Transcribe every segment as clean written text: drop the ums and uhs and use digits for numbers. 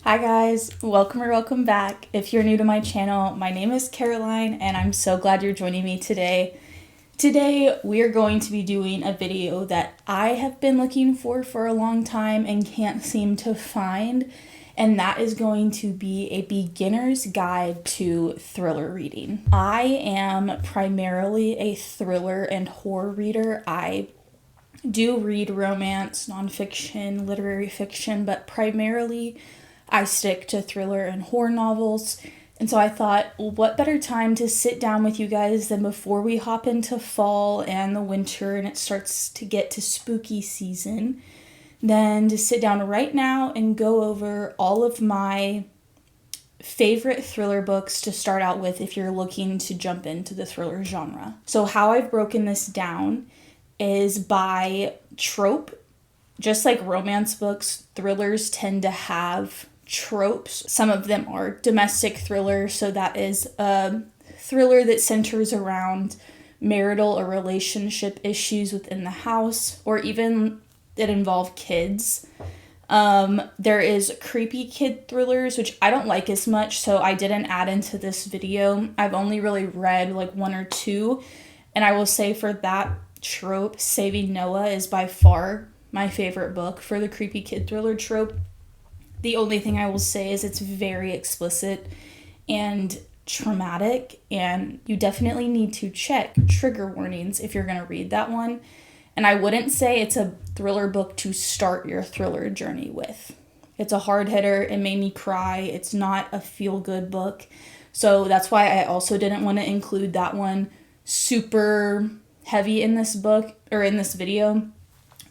Hi guys, welcome or welcome back. If you're new to my channel, my name is Caroline and I'm so glad you're joining me today. Today we're going to be doing a video that I have been looking for a long time and can't seem to find, and that is going to be a beginner's guide to thriller reading. I am primarily a thriller and horror reader. I do read romance, nonfiction, literary fiction, but primarily I stick to thriller and horror novels. And so I thought, well, what better time to sit down with you guys than before we hop into fall and the winter and it starts to get to spooky season, than to sit down right now and go over all of my favorite thriller books to start out with if you're looking to jump into the thriller genre. So how I've broken this down is by trope. Just like romance books, thrillers tend to have tropes. Some of them are domestic thrillers, so that is a thriller that centers around marital or relationship issues within the house, or even that involve kids. There is creepy kid thrillers, which I don't like as much, so I didn't add into this video. I've only really read like one or two, and I will say for that trope, Saving Noah is by far my favorite book for the creepy kid thriller trope. The only thing I will say is it's very explicit and traumatic, and you definitely need to check trigger warnings if you're going to read that one. And I wouldn't say it's a thriller book to start your thriller journey with. It's a hard hitter. It made me cry. It's not a feel-good book. So that's why I also didn't want to include that one super heavy in this book or in this video,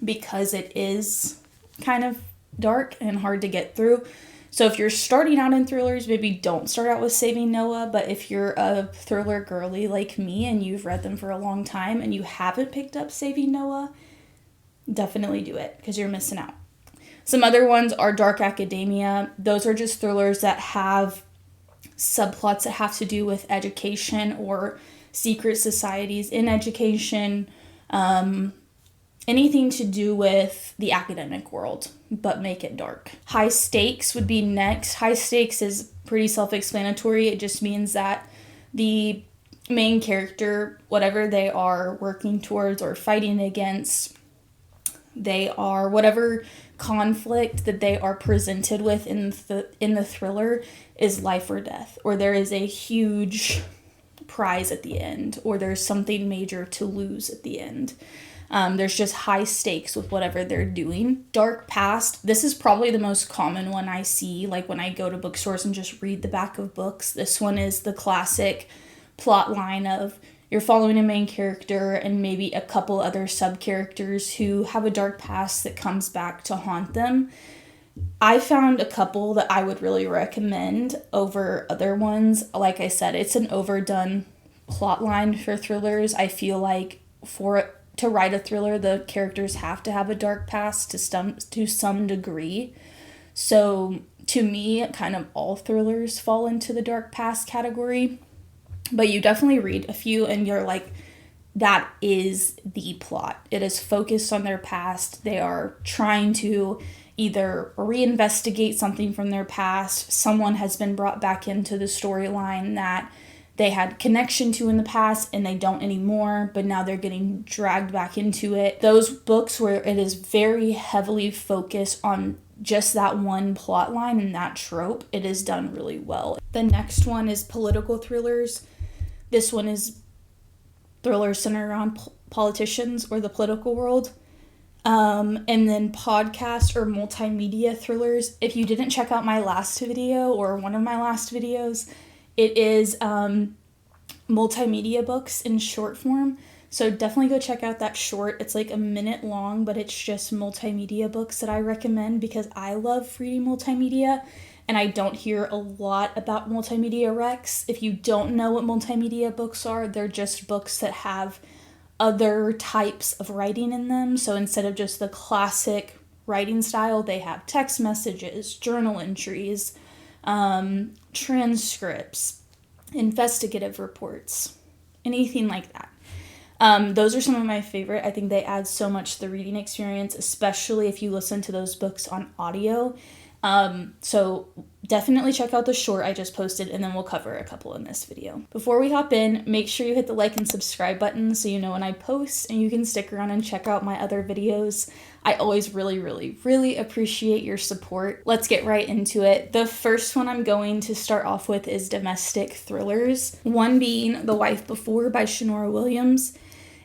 because it is kind of dark and hard to get through. So if you're starting out in thrillers, maybe don't start out with Saving Noah. But if you're a thriller girly like me and you've read them for a long time and you haven't picked up Saving Noah, definitely do it because you're missing out. Some other ones are Dark Academia. Those are just thrillers that have subplots that have to do with education or secret societies in education, anything to do with the academic world, but make it dark. High Stakes would be next. High Stakes is pretty self-explanatory. It just means that the main character, whatever they are working towards or fighting against, they are whatever conflict that they are presented with in the thriller is life or death, or there is a huge prize at the end, or there's something major to lose at the end. There's just high stakes with whatever they're doing. Dark Past, this is probably the most common one I see, like when I go to bookstores and just read the back of books. This one is the classic plot line of you're following a main character and maybe a couple other sub-characters who have a dark past that comes back to haunt them. I found a couple that I would really recommend over other ones. Like I said, it's an overdone plot line for thrillers. I feel like to write a thriller, the characters have to have a dark past to some degree. So to me, kind of all thrillers fall into the dark past category. But you definitely read a few and you're like, that is the plot. It is focused on their past. They are trying to either reinvestigate something from their past. Someone has been brought back into the storyline that they had connection to in the past and they don't anymore, but now they're getting dragged back into it. Those books where it is very heavily focused on just that one plot line and that trope, it is done really well. The next one is political thrillers. This one is thrillers centered around politicians or the political world. And then podcast or multimedia thrillers. If you didn't check out my last video or one of my last videos, it is multimedia books in short form. So definitely go check out that short. It's like a minute long, but it's just multimedia books that I recommend because I love reading multimedia and I don't hear a lot about multimedia recs. If you don't know what multimedia books are, they're just books that have other types of writing in them. So instead of just the classic writing style, they have text messages, journal entries, transcripts, investigative reports, anything like that. Those are some of my favorite. I think they add so much to the reading experience, especially if you listen to those books on audio. So definitely check out the short I just posted, and then we'll cover a couple in this video. Before we hop in, make sure you hit the like and subscribe button so you know when I post, and you can stick around and check out my other videos. I always really appreciate your support. Let's get right into it. The first one I'm going to start off with is domestic thrillers. One being The Wife Before by Shanora Williams.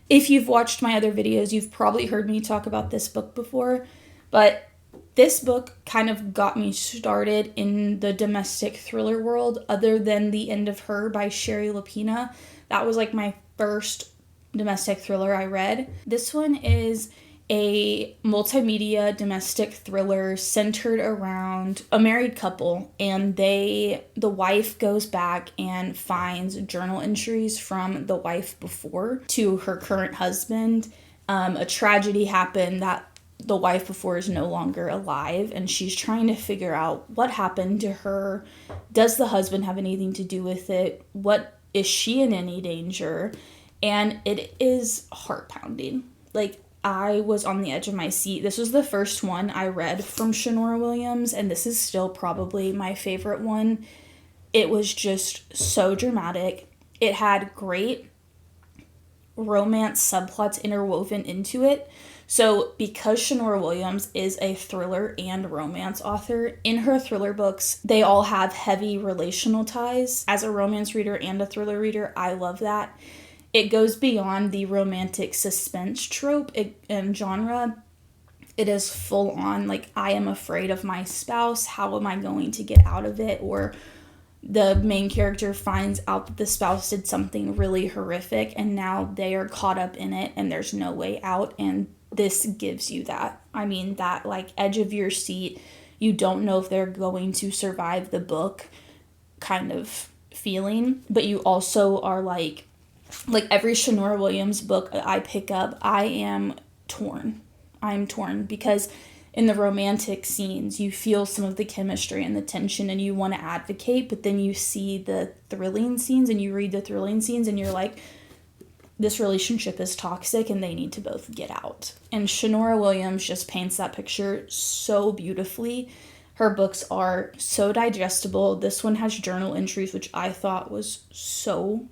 If you've watched my other videos, you've probably heard me talk about this book before, but this book kind of got me started in the domestic thriller world, other than The End of Her by Sherry Lapina. That was like my first domestic thriller I read. This one is a multimedia domestic thriller centered around a married couple, and the wife goes back and finds journal entries from the wife before to her current husband. A tragedy happened that the wife before is no longer alive, and she's trying to figure out what happened to her. Does the husband have anything to do with it? What is she in any danger? And it is heart-pounding. Like, I was on the edge of my seat. This was the first one I read from Shanora Williams, and this is still probably my favorite one. It was just so dramatic. It had great romance subplots interwoven into it. So because Shanora Williams is a thriller and romance author, in her thriller books, they all have heavy relational ties. As a romance reader and a thriller reader, I love that. It goes beyond the romantic suspense trope and genre. It is full on, like, I am afraid of my spouse. How am I going to get out of it? Or the main character finds out that the spouse did something really horrific, and now they are caught up in it and there's no way out. And this gives you that. I mean, that like edge of your seat, you don't know if they're going to survive the book kind of feeling, but you also are like every Shanora Williams book I pick up, I am torn. I'm torn because in the romantic scenes, you feel some of the chemistry and the tension and you want to advocate, but then you see the thrilling scenes and you read the thrilling scenes and you're like, this relationship is toxic and they need to both get out. And Shanora Williams just paints that picture so beautifully. Her books are so digestible. This one has journal entries, which I thought was so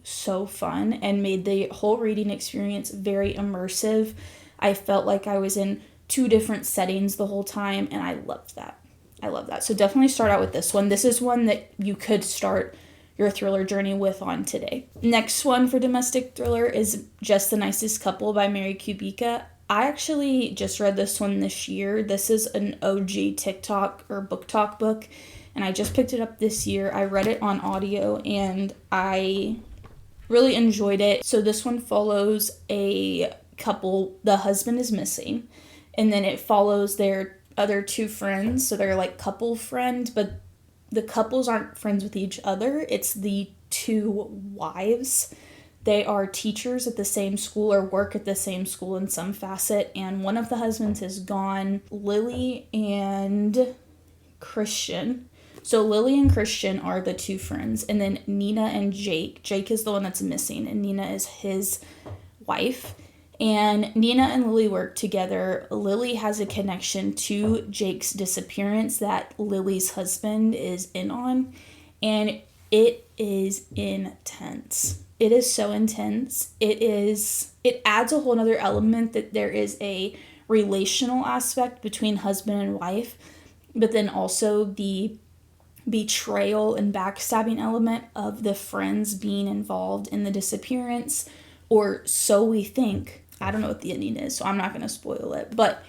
fun and made the whole reading experience very immersive. I felt like I was in two different settings the whole time, and I loved that. So definitely start out with this one. This is one that you could start your thriller journey with on today. Next one for domestic thriller is Just the Nicest Couple by Mary Kubica. I actually just read this one this year. This is an OG TikTok or booktok book, and I just picked it up this year. I read it on audio, and I really enjoyed it. So this one follows a couple. The husband is missing, and then it follows their other two friends. So they're like couple friend, but the couples aren't friends with each other. It's the two wives. They are teachers at the same school or work at the same school in some facet, and one of the husbands is gone. Lily and Christian. So Lily and Christian are the two friends, and then Nina and Jake. Jake is the one that's missing, and Nina is his wife. And Nina and Lily work together. Lily has a connection to Jake's disappearance that Lily's husband is in on, and it is intense. It is so intense. It adds a whole nother element that there is a relational aspect between husband and wife, but then also the betrayal and backstabbing element of the friends being involved in the disappearance, or so we think. I don't know what the ending is, so I'm not going to spoil it, but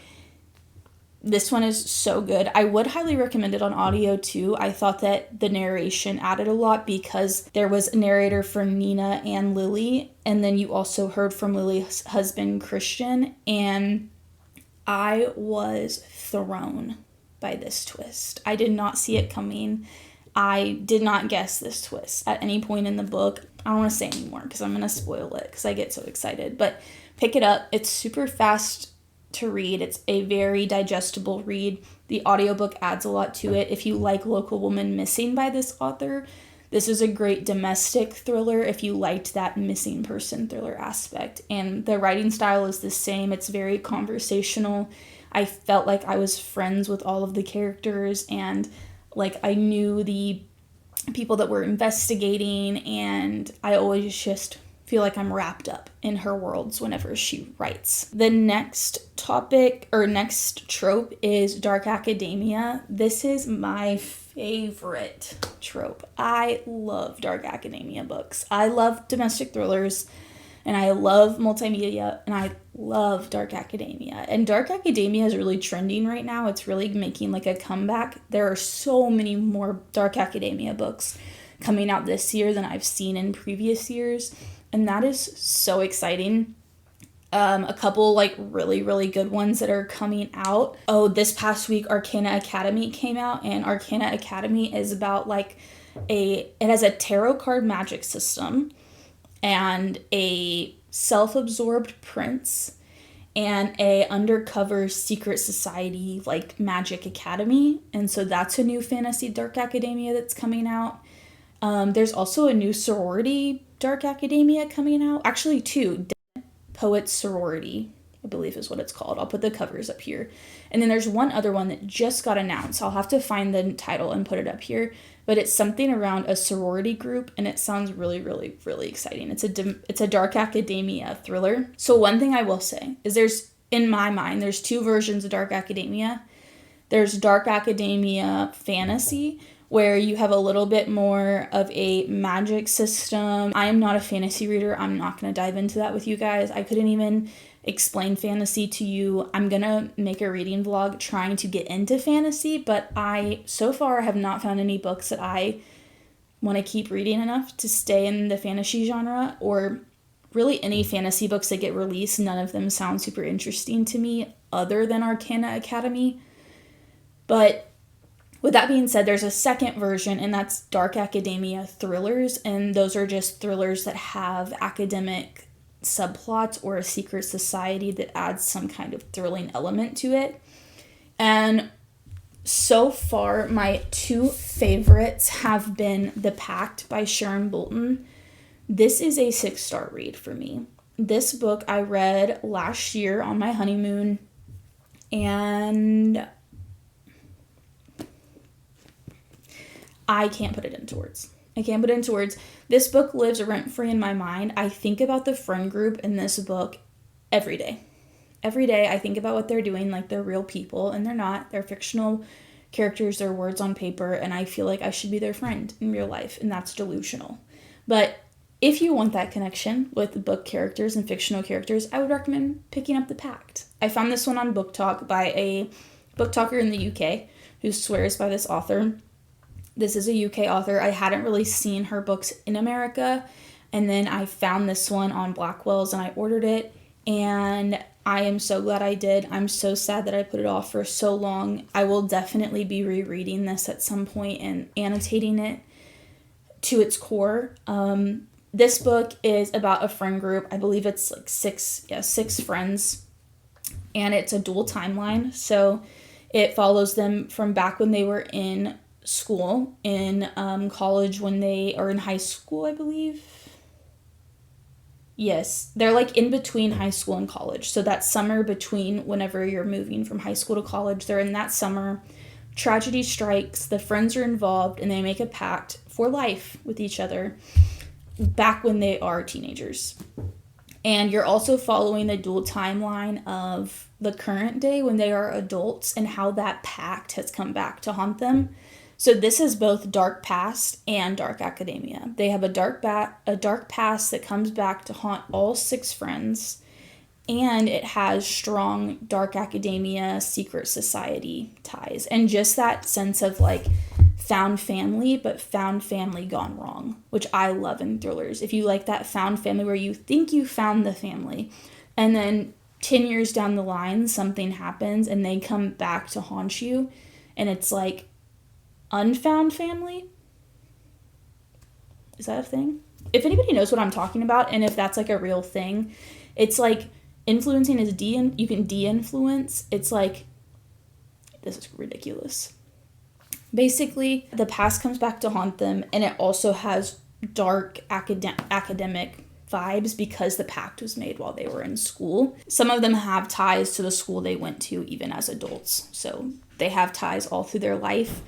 this one is so good. I would highly recommend it on audio too. I thought that the narration added a lot because there was a narrator for Nina and Lily, and then you also heard from Lily's husband, Christian, and I was thrown by this twist. I did not see it coming. I did not guess this twist at any point in the book. I don't want to say anymore because I'm going to spoil it because I get so excited, but pick it up. It's super fast to read. It's a very digestible read. The audiobook adds a lot to it. If you like Local Woman Missing by this author, this is a great domestic thriller if you liked that missing person thriller aspect. And the writing style is the same. It's very conversational. I felt like I was friends with all of the characters, and like I knew the people that were investigating, and I always just feel like I'm wrapped up in her worlds whenever she writes. The next topic or next trope is dark academia. This is my favorite trope. I love dark academia books. I love domestic thrillers, and I love multimedia, and I love dark academia. And dark academia is really trending right now. It's really making like a comeback. There are so many more dark academia books coming out this year than I've seen in previous years, and that is so exciting. A couple like really, really good ones that are coming out. Oh, this past week Arcana Academy came out, and Arcana Academy is about like it has a tarot card magic system and a self-absorbed prince and a undercover secret society like magic academy. And so that's a new fantasy dark academia that's coming out. There's also a new sorority dark academia coming out. Actually, two. Poets Sorority, I believe is what it's called. I'll put the covers up here. And then there's one other one that just got announced. I'll have to find the title and put it up here. But it's something around a sorority group, and it sounds really, really, really exciting. It's a dark academia thriller. So one thing I will say is in my mind, there's two versions of dark academia. There's dark academia fantasy, where you have a little bit more of a magic system. I am not a fantasy reader. I'm not going to dive into that with you guys. I couldn't even explain fantasy to you. I'm going to make a reading vlog trying to get into fantasy, but I, so far, have not found any books that I want to keep reading enough to stay in the fantasy genre, or really any fantasy books that get released. None of them sound super interesting to me other than Arcana Academy. But with that being said, there's a second version, and that's dark academia thrillers, and those are just thrillers that have academic subplots or a secret society that adds some kind of thrilling element to it. And so far, my two favorites have been The Pact by Sharon Bolton. This is a 6-star read for me. This book I read last year on my honeymoon, and I can't put it into words. This book lives rent-free in my mind. I think about the friend group in this book every day. Every day I think about what they're doing like they're real people, and they're not. They're fictional characters, they're words on paper, and I feel like I should be their friend in real life, and that's delusional. But if you want that connection with book characters and fictional characters, I would recommend picking up The Pact. I found this one on BookTok by a booktalker in the UK who swears by this author. This is a UK author. I hadn't really seen her books in America, and then I found this one on Blackwell's and I ordered it, and I am so glad I did. I'm so sad that I put it off for so long. I will definitely be rereading this at some point and annotating it to its core. This book is about a friend group. I believe it's like six friends, and it's a dual timeline. So it follows them from back when they were in school, in college, when they are in high school, I believe. Yes, they're like in between high school and college. So that summer between whenever you're moving from high school to college, they're in that summer. Tragedy strikes, the friends are involved, and they make a pact for life with each other back when they are teenagers. And you're also following the dual timeline of the current day when they are adults and how that pact has come back to haunt them. So this is both dark past and dark academia. They have a dark past that comes back to haunt all 6 friends, and it has strong dark academia secret society ties, and just that sense of like found family, but found family gone wrong, which I love in thrillers. If you like that found family where you think you found the family, and then 10 years down the line something happens and they come back to haunt you, and it's like unfound family. Is that a thing? If anybody knows what I'm talking about, and if that's like a real thing, it's like influencing is you can de-influence. It's like, this is ridiculous. Basically, the past comes back to haunt them, and it also has dark academic vibes because the pact was made while they were in school. Some of them have ties to the school they went to even as adults. So they have ties all through their life.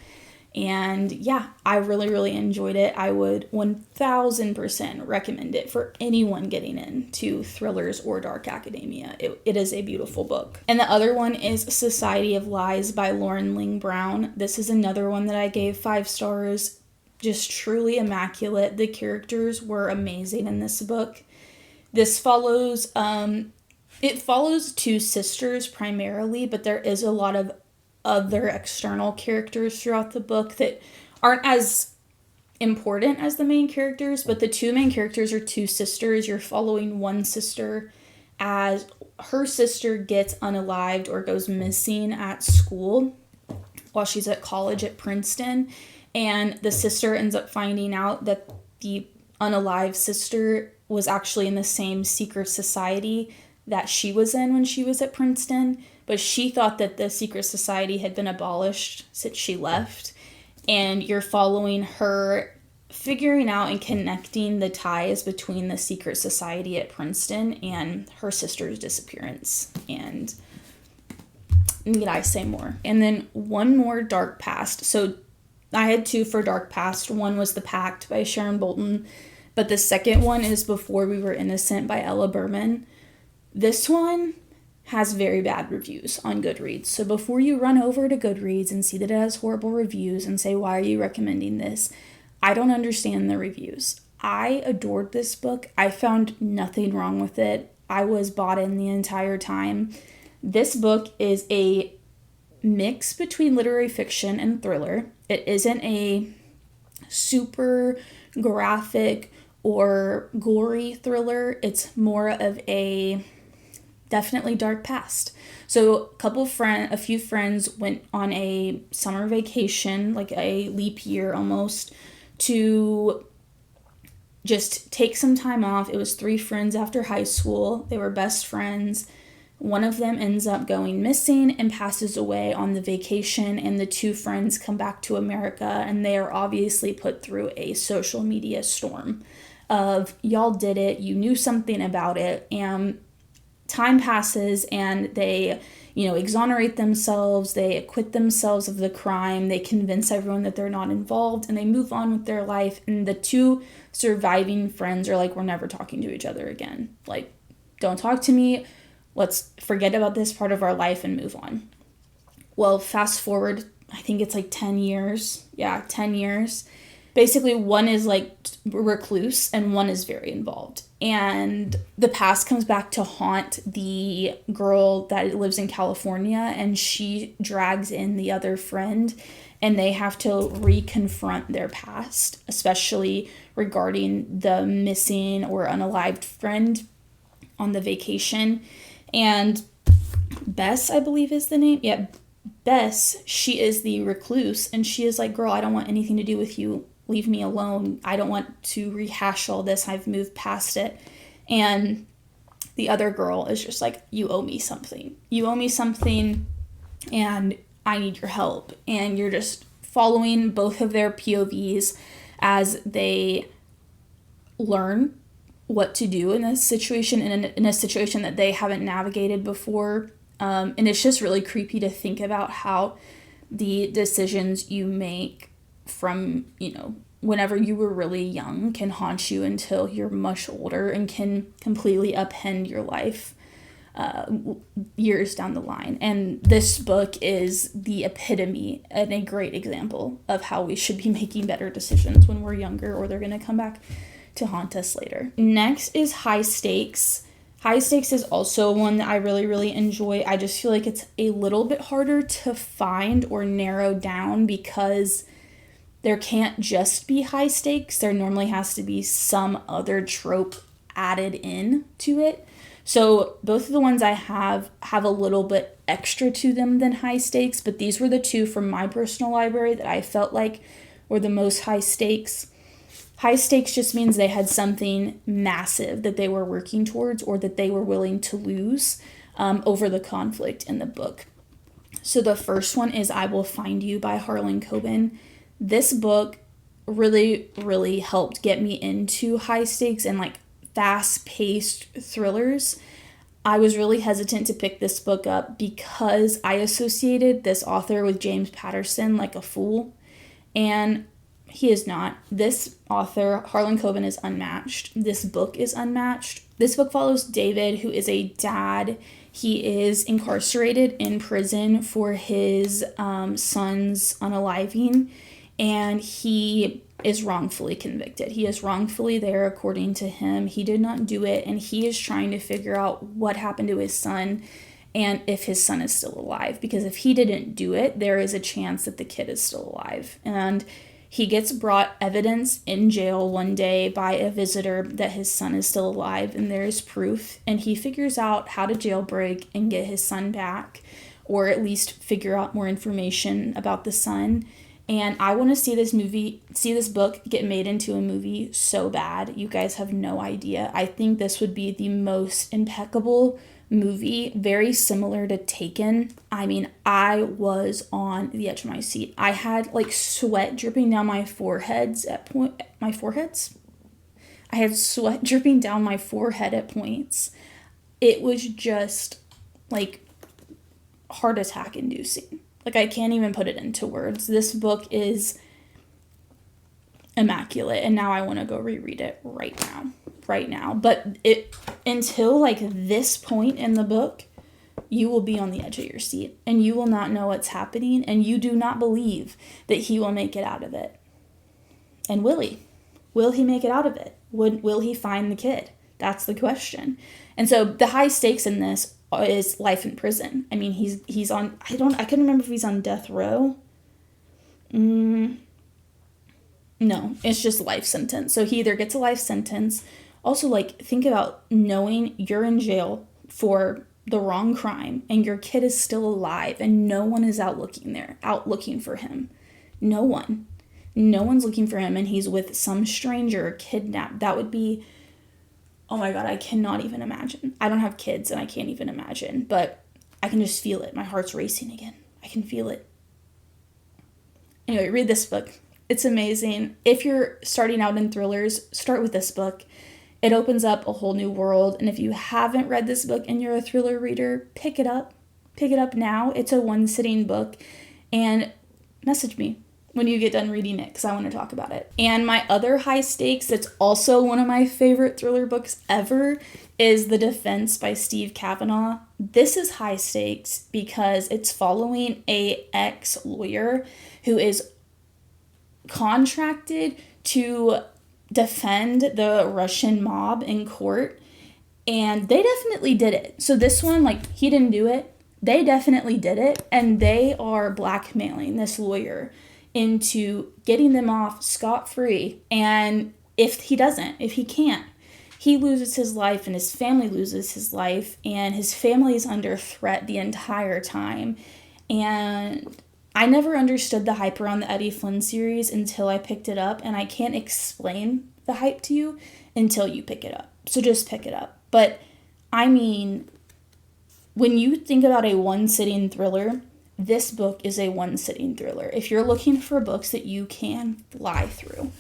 And yeah, I really, really enjoyed it. I would 1000% recommend it for anyone getting into thrillers or dark academia. It is a beautiful book. And the other one is Society of Lies by Lauren Ling Brown. This is another one that I gave 5 stars. Just truly immaculate. The characters were amazing in this book. This follows, it follows 2 sisters primarily, but there is a lot of other external characters throughout the book that aren't as important as the main characters, but the 2 main characters are 2 sisters. You're following one sister as her sister gets unalived or goes missing at school while she's at college at Princeton, and the sister ends up finding out that the unalived sister was actually in the same secret society that she was in when she was at Princeton, but she thought that the secret society had been abolished since she left. And you're following her figuring out and connecting the ties between the secret society at Princeton and her sister's disappearance. And need I say more? And then one more, Dark Past. So I had 2 for Dark Past. One was The Pact by Sharon Bolton, but the second one is Before We Were Innocent by Ella Berman. This one has very bad reviews on Goodreads. So before you run over to Goodreads and see that it has horrible reviews and say, why are you recommending this? I don't understand the reviews. I adored this book. I found nothing wrong with it. I was bought in the entire time. This book is a mix between literary fiction and thriller. It isn't a super graphic or gory thriller. It's more of a definitely dark past. So a few friends went on a summer vacation, like a leap year almost, to just take some time off. It was 3 friends after high school. They were best friends. One of them ends up going missing and passes away on the vacation, and the 2 friends come back to America, and they are obviously put through a social media storm of, y'all did it, you knew something about it, and time passes and they, exonerate themselves, they acquit themselves of the crime, they convince everyone that they're not involved, and they move on with their life, and the 2 surviving friends are like, we're never talking to each other again. Like, don't talk to me, let's forget about this part of our life and move on. Well, fast forward, I think it's like 10 years. Yeah, 10 years. Basically, one is like recluse and one is very involved. And the past comes back to haunt the girl that lives in California, and she drags in the other friend, and they have to reconfront their past, especially regarding the missing or unalived friend on the vacation. And Bess, I believe is the name. Yeah, Bess, she is the recluse, and she is like, girl, I don't want anything to do with you. Leave me alone. I don't want to rehash all this. I've moved past it. And the other girl is just like, you owe me something. You owe me something, and I need your help. And you're just following both of their POVs as they learn what to do in a situation, in a situation that they haven't navigated before. And it's just really creepy to think about how the decisions you make from, whenever you were really young can haunt you until you're much older and can completely upend your life years down the line. And this book is the epitome and a great example of how we should be making better decisions when we're younger, or they're going to come back to haunt us later. Next is High Stakes. High Stakes is also one that I really, really enjoy. I just feel like it's a little bit harder to find or narrow down because there can't just be high stakes. There normally has to be some other trope added in to it. So both of the ones I have a little bit extra to them than high stakes, but these were the 2 from my personal library that I felt like were the most high stakes. High stakes just means they had something massive that they were working towards or that they were willing to lose over the conflict in the book. So the first one is I Will Find You by Harlan Coben. This book really, really helped get me into high stakes and like fast-paced thrillers, I was really hesitant to pick this book up because I associated this author with James Patterson like a fool, and he is not. This author, Harlan Coben, is unmatched. This book is unmatched. This book follows David, who is a dad. He is incarcerated in prison for his son's unaliving, and he is wrongfully convicted. He is wrongfully there according to him. He did not do it, and he is trying to figure out what happened to his son and if his son is still alive. Because if he didn't do it, there is a chance that the kid is still alive. And he gets brought evidence in jail one day by a visitor that his son is still alive, and there is proof. And he figures out how to jailbreak and get his son back, or at least figure out more information about the son. And I want to see this book get made into a movie so bad. You guys have no idea. I think this would be the most impeccable movie, very similar to Taken. I mean, I was on the edge of my seat. I had like sweat dripping down my foreheads. I had sweat dripping down my forehead at points. It was just like heart attack inducing. Like, I can't even put it into words. This book is immaculate, and now I want to go reread it right now. But until like this point in the book, you will be on the edge of your seat, and you will not know what's happening, and you do not believe that he will make it out of it. And will he? Will he make it out of it? Will he find the kid? That's the question. And so the high stakes in this is life in prison. I mean, he's on, I couldn't remember if he's on death row. No, it's just life sentence. So he either gets a life sentence. Also, like, think about knowing you're in jail for the wrong crime and your kid is still alive and no one is out looking for him. No one's looking for him, and he's with some stranger kidnapped. That would be, oh my God, I cannot even imagine. I don't have kids and I can't even imagine, but I can just feel it. My heart's racing again. I can feel it. Anyway, read this book. It's amazing. If you're starting out in thrillers, start with this book. It opens up a whole new world. And if you haven't read this book and you're a thriller reader, pick it up. Pick it up now. It's a one-sitting book. And message me when you get done reading it, because I want to talk about it. And my other high stakes, that's also one of my favorite thriller books ever, is The Defense by Steve Kavanaugh. This is high stakes because it's following a ex-lawyer who is contracted to defend the Russian mob in court, and they definitely did it. So this one, like, he didn't do it. They definitely did it, and they are blackmailing this lawyer into getting them off scot-free. And if he can't, he loses his life and his family loses his life, and his family is under threat the entire time. And I never understood the hype around the Eddie Flynn series until I picked it up, and I can't explain the hype to you until you pick it up. So just pick it up. But I mean, when you think about a one-sitting thriller, this book is a one-sitting thriller. If you're looking for books that you can fly through,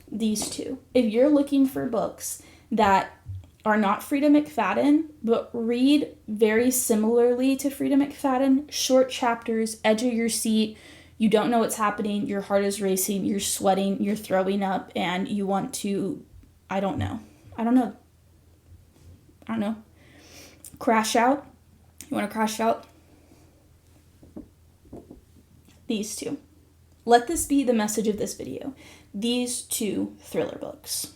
these two. If you're looking for books that are not Frida McFadden, but read very similarly to Frida McFadden, short chapters, edge of your seat, you don't know what's happening, your heart is racing, you're sweating, you're throwing up, and you want to, I don't know, crash out. You want to crash out? These two. Let this be the message of this video. These two thriller books.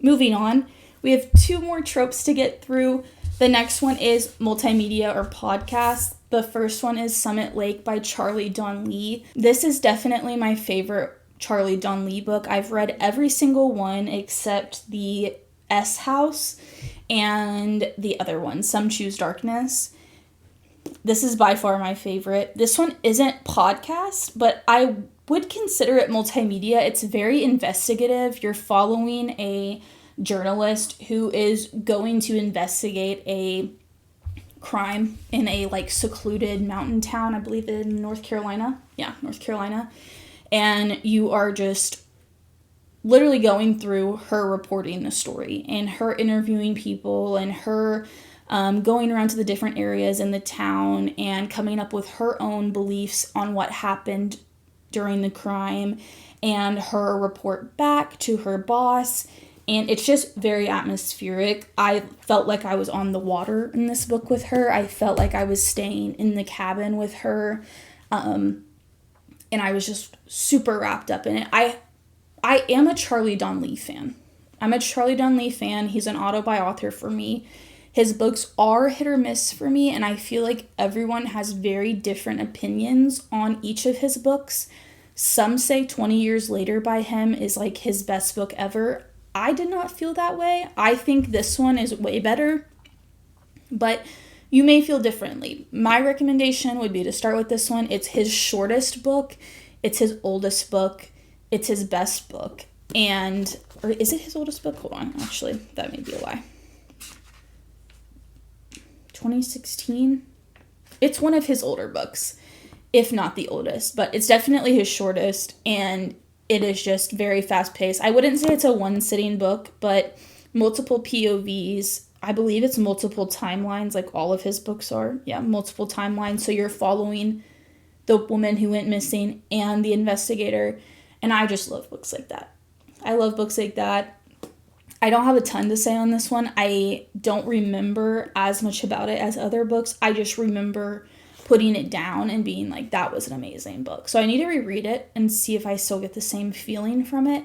Moving on, we have two more tropes to get through. The next one is multimedia or podcast. The first one is Summit Lake by Charlie Don Lee. This is definitely my favorite Charlie Don Lee book. I've read every single one except the S House and the other one, Some Choose Darkness. This is by far my favorite. This one isn't podcast, but I would consider it multimedia. It's very investigative. You're following a journalist who is going to investigate a crime in a like secluded mountain town, I believe in North Carolina. Yeah, North Carolina. And you are just literally going through her reporting the story and her interviewing people and her going around to the different areas in the town and coming up with her own beliefs on what happened during the crime and her report back to her boss. And it's just very atmospheric. I felt like I was on the water in this book with her. I felt like I was staying in the cabin with her. And I was just super wrapped up in it. I am a Charlie Don Lee fan. I'm a Charlie Don Lee fan. He's an auto-buy author for me. His books are hit or miss for me, and I feel like everyone has very different opinions on each of his books. Some say 20 Years Later by him is like his best book ever. I did not feel that way. I think this one is way better, but you may feel differently. My recommendation would be to start with this one. It's his shortest book. It's his oldest book. It's his best book. Or is it his oldest book? Hold on. Actually, that may be a lie. 2016? It's one of his older books, if not the oldest, but it's definitely his shortest, and it is just very fast-paced. I wouldn't say it's a one-sitting book, but multiple POVs. I believe it's multiple timelines, like all of his books are. Yeah, multiple timelines. So you're following the woman who went missing and the investigator, and I just love books like that. I love books like that. I don't have a ton to say on this one. I don't remember as much about it as other books. I just remember putting it down and being like, that was an amazing book. So I need to reread it and see if I still get the same feeling from it.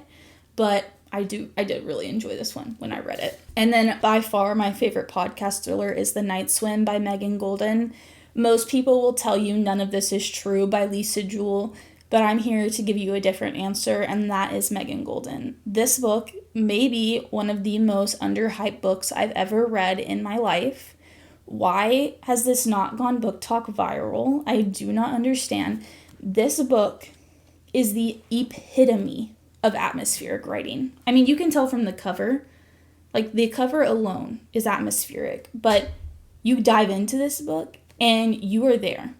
But I did really enjoy this one when I read it. And then by far my favorite podcast thriller is The Night Swim by Megan Golden. Most people will tell you None of This Is True by Lisa Jewell, but I'm here to give you a different answer, and that is Megan Golden. This book may be one of the most underhyped books I've ever read in my life. Why has this not gone BookTok viral? I do not understand. This book is the epitome of atmospheric writing. I mean, you can tell from the cover. Like, the cover alone is atmospheric, but you dive into this book and you are there.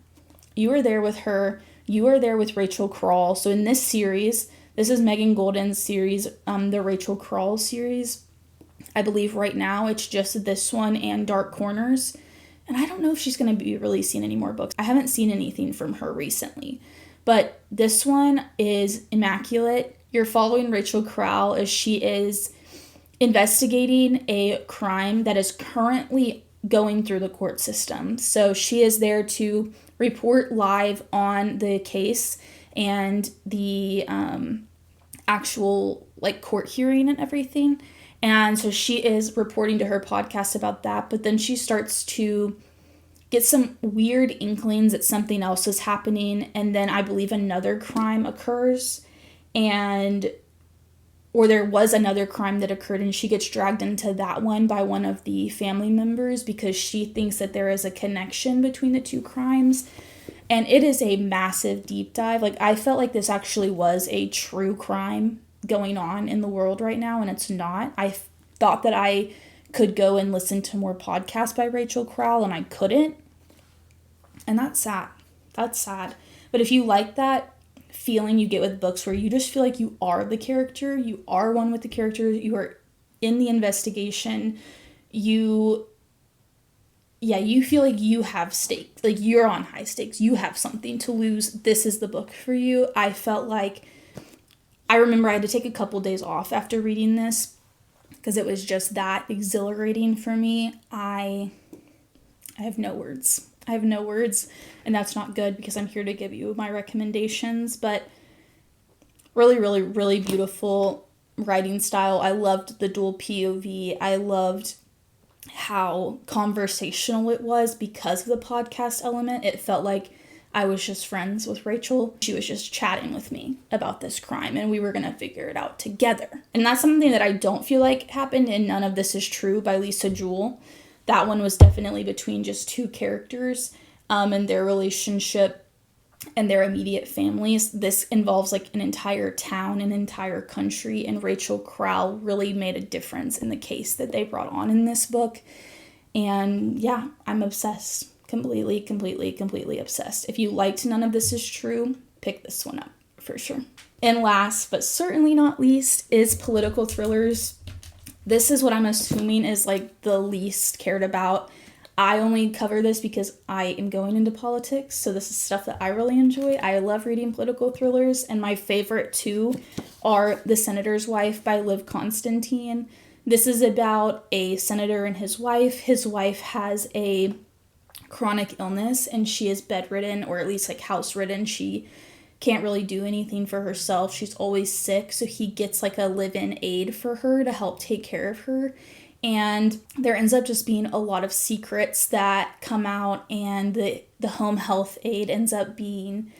You are there with her. You are there with Rachel Crall. So in this series, this is Megan Golden's series, the Rachel Crall series. I believe right now it's just this one and Dark Corners. And I don't know if she's going to be releasing any more books. I haven't seen anything from her recently. But this one is immaculate. You're following Rachel Crall as she is investigating a crime that is currently going through the court system. So she is there to report live on the case and the actual court hearing and everything. And so she is reporting to her podcast about that, but then she starts to get some weird inklings that something else is happening, and then I believe another crime occurs, or there was another crime that occurred, and she gets dragged into that one by one of the family members because she thinks that there is a connection between the two crimes. And it is a massive deep dive. I felt like this actually was a true crime going on in the world right now, and it's not. I thought that I could go and listen to more podcasts by Rachel Crall, and I couldn't. And that's sad. That's sad. But if you like that feeling you get with books where you just feel like you are the character, you are one with the character, you are in the investigation, you feel like you have stakes, like you're on high stakes, you have something to lose, this is the book for you. I felt like, I remember I had to take a couple days off after reading this because it was just that exhilarating for me. I have no words. I have no words, and that's not good because I'm here to give you my recommendations, but really, really, really beautiful writing style. I loved the dual POV. I loved how conversational it was because of the podcast element. It felt like I was just friends with Rachel. She was just chatting with me about this crime, and we were going to figure it out together. And that's something that I don't feel like happened in None of This Is True by Lisa Jewell. That one was definitely between just two characters and their relationship and their immediate families. This involves an entire town, an entire country, and Rachel Crall really made a difference in the case that they brought on in this book. And yeah, I'm obsessed. Completely obsessed. If you liked None of This Is True, pick this one up for sure. And last, but certainly not least, is political thrillers. This is what I'm assuming is like the least cared about. I only cover this because I am going into politics, so this is stuff that I really enjoy. I love reading political thrillers, and my favorite two are The Senator's Wife by Liv Constantine. This is about a senator and his wife. His wife has a chronic illness, and she is bedridden, or at least like house-ridden. She can't really do anything for herself. She's always sick, so he gets like a live-in aide for her to help take care of her. And there ends up just being a lot of secrets that come out, and the home health aide ends up being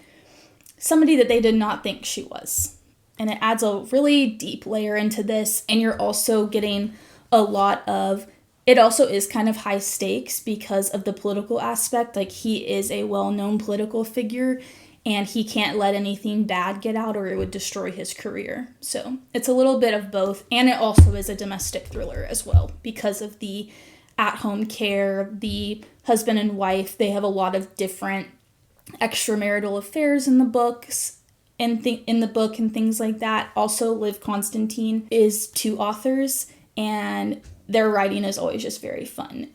somebody that they did not think she was. And it adds a really deep layer into this, and you're also getting a lot of, it also is kind of high stakes because of the political aspect. Like, he is a well-known political figure, and he can't let anything bad get out or it would destroy his career. So it's a little bit of both. And it also is a domestic thriller as well because of the at-home care, the husband and wife. They have a lot of different extramarital affairs in the books and in the book and things like that. Also, Liv Constantine is two authors, and their writing is always just very fun.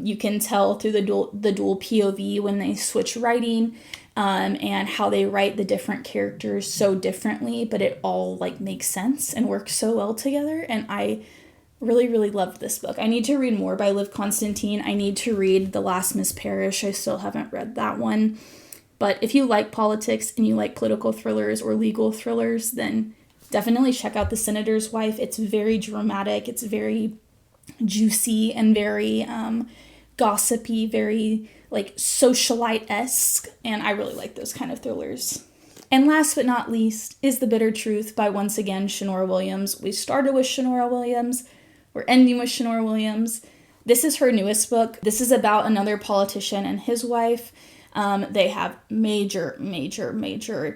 You can tell through the dual POV when they switch writing, and how they write the different characters so differently, but it all like makes sense and works so well together. And I really, really loved this book. I need to read more by Liv Constantine. I need to read The Last Miss Parrish. I still haven't read that one. But if you like politics and you like political thrillers or legal thrillers, then definitely check out The Senator's Wife. It's very dramatic. It's very juicy and very gossipy, very like socialite-esque, and I really like those kind of thrillers. And last but not least is The Bitter Truth by, once again, Shanora Williams. We started with Shanora Williams. We're ending with Shanora Williams. This is her newest book. This is about another politician and his wife. They have major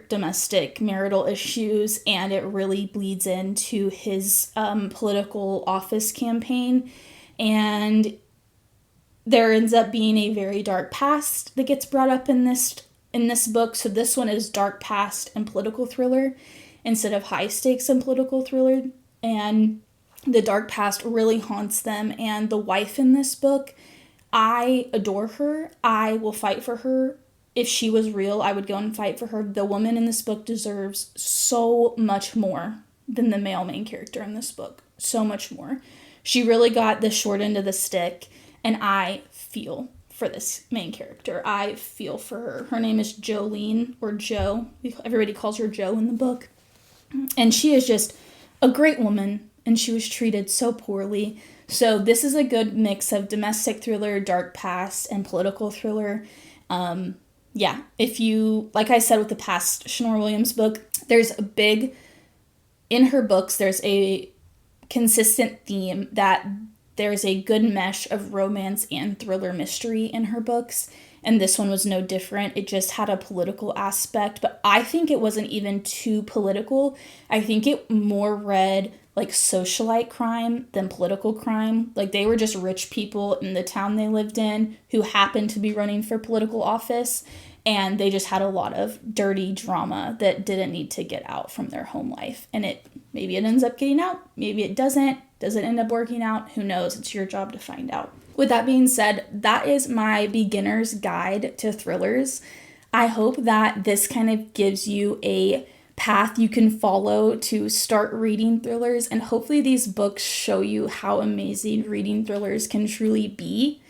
domestic marital issues, and it really bleeds into his political office campaign. And there ends up being a very dark past that gets brought up in this book. So this one is dark past and political thriller instead of high stakes and political thriller. And the dark past really haunts them. And the wife in this book, I adore her. I will fight for her. If she was real, I would go and fight for her. The woman in this book deserves so much more than the male main character in this book. So much more. She really got the short end of the stick. And I feel for this main character. I feel for her. Her name is Jolene, or Jo. Everybody calls her Jo in the book. And she is just a great woman, and she was treated so poorly. So this is a good mix of domestic thriller, dark past, and political thriller. Yeah, if you, like I said with the past Shanora Williams book, in her books, there's a consistent theme that there's a good mesh of romance and thriller mystery in her books, and this one was no different. It just had a political aspect, but I think it wasn't even too political. I think it more read like socialite crime than political crime. Like, they were just rich people in the town they lived in who happened to be running for political office, and they just had a lot of dirty drama that didn't need to get out from their home life. And maybe it ends up getting out, maybe it doesn't. Does it end up working out? Who knows? It's your job to find out. With that being said, that is my beginner's guide to thrillers. I hope that this kind of gives you a path you can follow to start reading thrillers, and hopefully these books show you how amazing reading thrillers can truly be.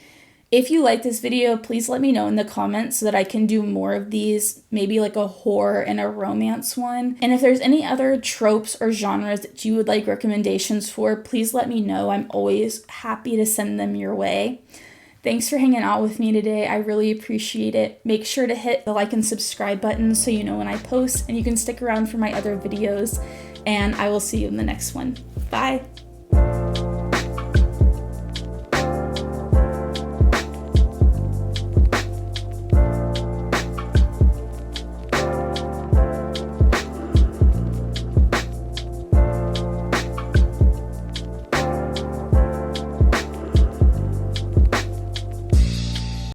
If you like this video, please let me know in the comments so that I can do more of these, maybe like a horror and a romance one. And if there's any other tropes or genres that you would like recommendations for, please let me know. I'm always happy to send them your way. Thanks for hanging out with me today. I really appreciate it. Make sure to hit the like and subscribe button so you know when I post, and you can stick around for my other videos, and I will see you in the next one. Bye!